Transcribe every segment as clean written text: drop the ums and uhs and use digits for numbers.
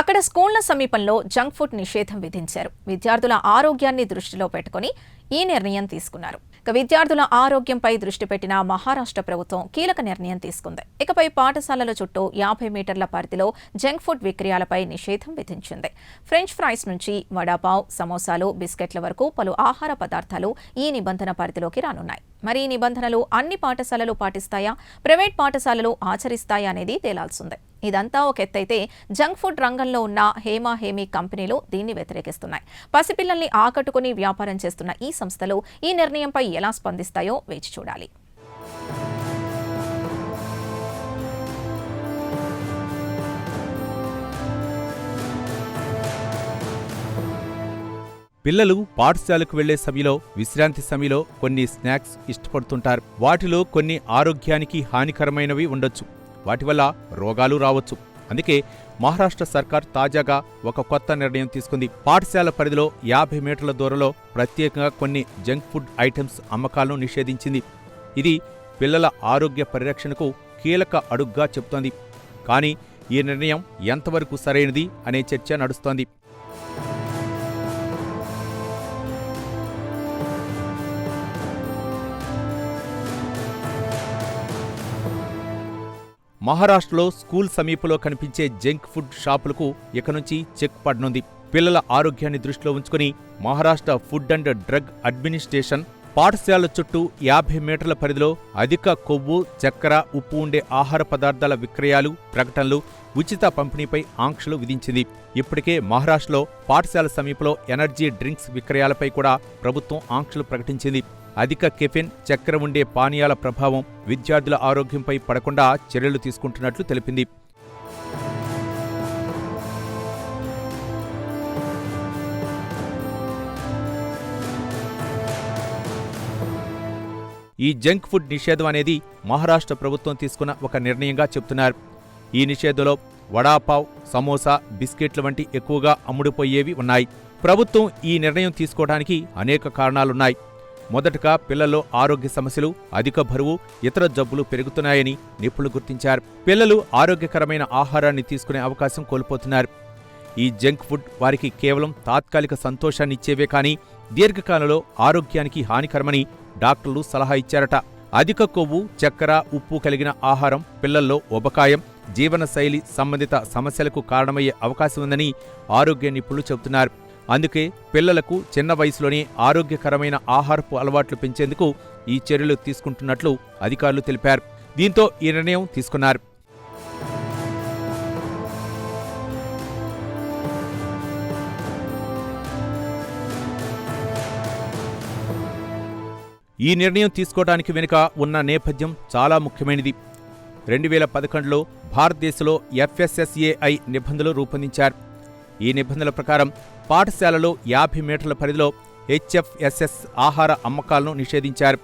అక్కడ స్కూళ్ల సమీపంలో junk food నిషేధం విధించారు. విద్యార్థుల ఆరోగ్యాన్ని దృష్టిలో పెట్టుకుని ఈ నిర్ణయం తీసుకున్నారు. విద్యార్థుల ఆరోగ్యంపై దృష్టి పెట్టిన మహారాష్ట్ర ప్రభుత్వం కీలక నిర్ణయం తీసుకుంది. ఇకపై పాఠశాలల చుట్టూ 50 మీటర్ల పరిధిలో జంక్ ఫుడ్ విక్రయాలపై నిషేధం విధించింది. ఫ్రెంచ్ ఫ్రైస్ నుంచి వడాపావ్, సమోసాలు, బిస్కెట్ల వరకు పలు ఆహార పదార్థాలు ఈ నిబంధన పరిధిలోకి రానున్నాయి. మరి ఈ నిబంధనలు అన్ని పాఠశాలలు పాటిస్తాయా, ప్రైవేట్ పాఠశాలలు ఆచరిస్తాయా అనేది తేలాల్సిందే. ఇదంతా ఒక ఎత్తైతే జంక్ ఫుడ్ రంగంలో ఉన్న హేమీ కంపెనీలు దీన్ని వ్యతిరేకిస్తున్నాయి. పసిపిల్లల్ని ఆకట్టుకుని వ్యాపారం చేస్తున్న ఈ సంస్థలు ఈ నిర్ణయంపై ఎలా స్పందిస్తాయో వేచి చూడాలి. పిల్లలు పాఠశాలకు వెళ్లే సమయంలో, విశ్రాంతి సమయంలో కొన్ని స్నాక్స్ ఇష్టపడుతుంటారు. వాటిలో కొన్ని ఆరోగ్యానికి హానికరమైనవి ఉండొచ్చు. వాటి వల్ల రోగాలు రావచ్చు. అందుకే మహారాష్ట్ర సర్కార్ తాజాగా ఒక కొత్త నిర్ణయం తీసుకుంది. పాఠశాల పరిధిలో 50 మీటర్ల దూరంలో ప్రత్యేకంగా కొన్ని జంక్ ఫుడ్ ఐటమ్స్ అమ్మకాలను నిషేధించింది. ఇది పిల్లల ఆరోగ్య పరిరక్షణకు కీలక అడుగ్గా చెబుతోంది. కానీ ఈ నిర్ణయం ఎంతవరకు సరైనది అనే చర్చ నడుస్తోంది. మహారాష్ట్రలో స్కూల్ సమీపంలో కనిపించే జంక్ ఫుడ్ షాపులకు ఇక నుంచి చెక్ పడనుంది. పిల్లల ఆరోగ్యాన్ని దృష్టిలో ఉంచుకుని Maharashtra food and drug administration పాఠశాలల చుట్టూ 50 మీటర్ల పరిధిలో అధిక కొవ్వు, చక్కెర, ఉప్పు ఉండే ఆహార పదార్థాల విక్రయాలు, ప్రకటనలు, ఉచిత పంపిణీపై ఆంక్షలు విధించింది. ఇప్పటికే మహారాష్ట్రలో పాఠశాల సమీపంలో ఎనర్జీ డ్రింక్స్ విక్రయాలపై కూడా ప్రభుత్వం ఆంక్షలు ప్రకటించింది. అధిక కెఫిన్, చక్కెర ఉండే పానీయాల ప్రభావం విద్యార్థుల ఆరోగ్యంపై పడకుండా చర్యలు తీసుకుంటున్నట్లు తెలిపింది. ఈ జంక్ ఫుడ్ నిషేధం అనేది మహారాష్ట్ర ప్రభుత్వం తీసుకున్న ఒక నిర్ణయంగా చెబుతున్నారు. ఈ నిషేధంలో వడాపావ్, సమోసా, బిస్కెట్ల వంటి ఎక్కువగా అమ్ముడుపోయేవి ఉన్నాయి. ప్రభుత్వం ఈ నిర్ణయం తీసుకోవడానికి అనేక కారణాలున్నాయి. మొదటగా పిల్లల్లో ఆరోగ్య సమస్యలు, అధిక బరువు, ఇతర జబ్బులు పెరుగుతున్నాయని నిపుణులు గుర్తించారు. పిల్లలు ఆరోగ్యకరమైన ఆహారాన్ని తీసుకునే అవకాశం కోల్పోతున్నారు. ఈ జంక్ ఫుడ్ వారికి కేవలం తాత్కాలిక సంతోషాన్నిచ్చేవే కానీ దీర్ఘకాలంలో ఆరోగ్యానికి హానికరమని డాక్టర్లు సలహా ఇచ్చారట. అధిక కొవ్వు, చక్కెర, ఉప్పు కలిగిన ఆహారం పిల్లల్లో ఉబకాయం, జీవనశైలి సంబంధిత సమస్యలకు కారణమయ్యే అవకాశం ఉందని ఆరోగ్య నిపుణులు చెబుతున్నారు. అందుకే పిల్లలకు చిన్న వయసులోనే ఆరోగ్యకరమైన ఆహారపు అలవాట్లు పెంచేందుకు ఈ చర్యలు తీసుకుంటున్నట్లు అధికారులు తెలిపారు. దీంతో ఈ నిర్ణయం తీసుకున్నారు. ఈ నిర్ణయం తీసుకోవడానికి వెనుక ఉన్న నేపథ్యం చాలా ముఖ్యమైనది. 2011లో భారతదేశంలో FSSAI నిబంధనలు రూపొందించారు. ఈ నిబంధనల ప్రకారం పాఠశాలలో 50 మీటర్ల పరిధిలో HFSS ఆహార అమ్మకాలను నిషేధించారు.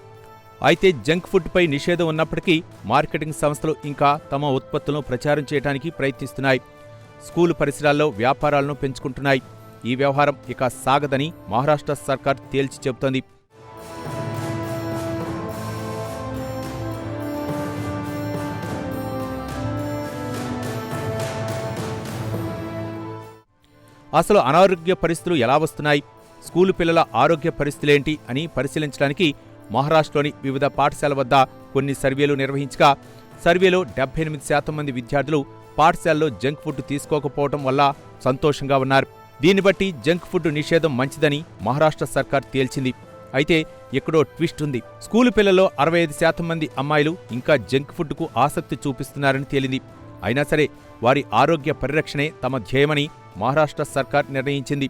అయితే జంక్ ఫుడ్పై నిషేధం ఉన్నప్పటికీ మార్కెటింగ్ సంస్థలు ఇంకా తమ ఉత్పత్తులను ప్రచారం చేయడానికి ప్రయత్నిస్తున్నాయి. స్కూలు పరిసరాల్లో వ్యాపారాలను పెంచుకుంటున్నాయి. ఈ వ్యవహారం ఇక సాగదని మహారాష్ట్ర సర్కార్ తేల్చి చెబుతోంది. అసలు అనారోగ్య పరిస్థితులు ఎలా వస్తున్నాయి, స్కూలు పిల్లల ఆరోగ్య పరిస్థితులేంటి అని పరిశీలించడానికి మహారాష్ట్రలోని వివిధ పాఠశాల వద్ద కొన్ని సర్వేలు నిర్వహించగా సర్వేలో 78% మంది విద్యార్థులు పాఠశాలలో జంక్ ఫుడ్ తీసుకోకపోవడం వల్ల సంతోషంగా ఉన్నారు. దీన్ని బట్టి జంక్ ఫుడ్ నిషేధం మంచిదని మహారాష్ట్ర సర్కార్ తేల్చింది. అయితే ఎక్కడో ట్విస్ట్ ఉంది. స్కూలు పిల్లల్లో 65% మంది అమ్మాయిలు ఇంకా జంక్ ఫుడ్కు ఆసక్తి చూపిస్తున్నారని తేలింది. అయినా సరే వారి ఆరోగ్య పరిరక్షణే తమ ధ్యేయమని మహారాష్ట్ర సర్కార్ నిర్ణయించింది.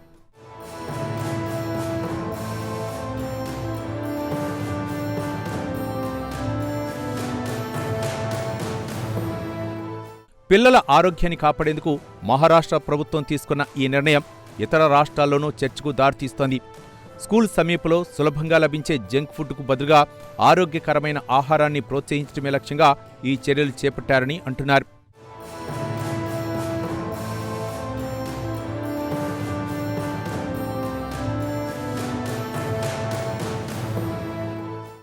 పిల్లల ఆరోగ్యాన్ని కాపాడేందుకు మహారాష్ట్ర ప్రభుత్వం తీసుకున్న ఈ నిర్ణయం ఇతర రాష్ట్రాల్లోనూ చర్చకు దారితీస్తోంది. స్కూల్ సమీపంలో సులభంగా లభించే జంక్ ఫుడ్కు బదులుగా ఆరోగ్యకరమైన ఆహారాన్ని ప్రోత్సహించడమే లక్ష్యంగా ఈ చర్యలు చేపట్టారని అంటున్నారు.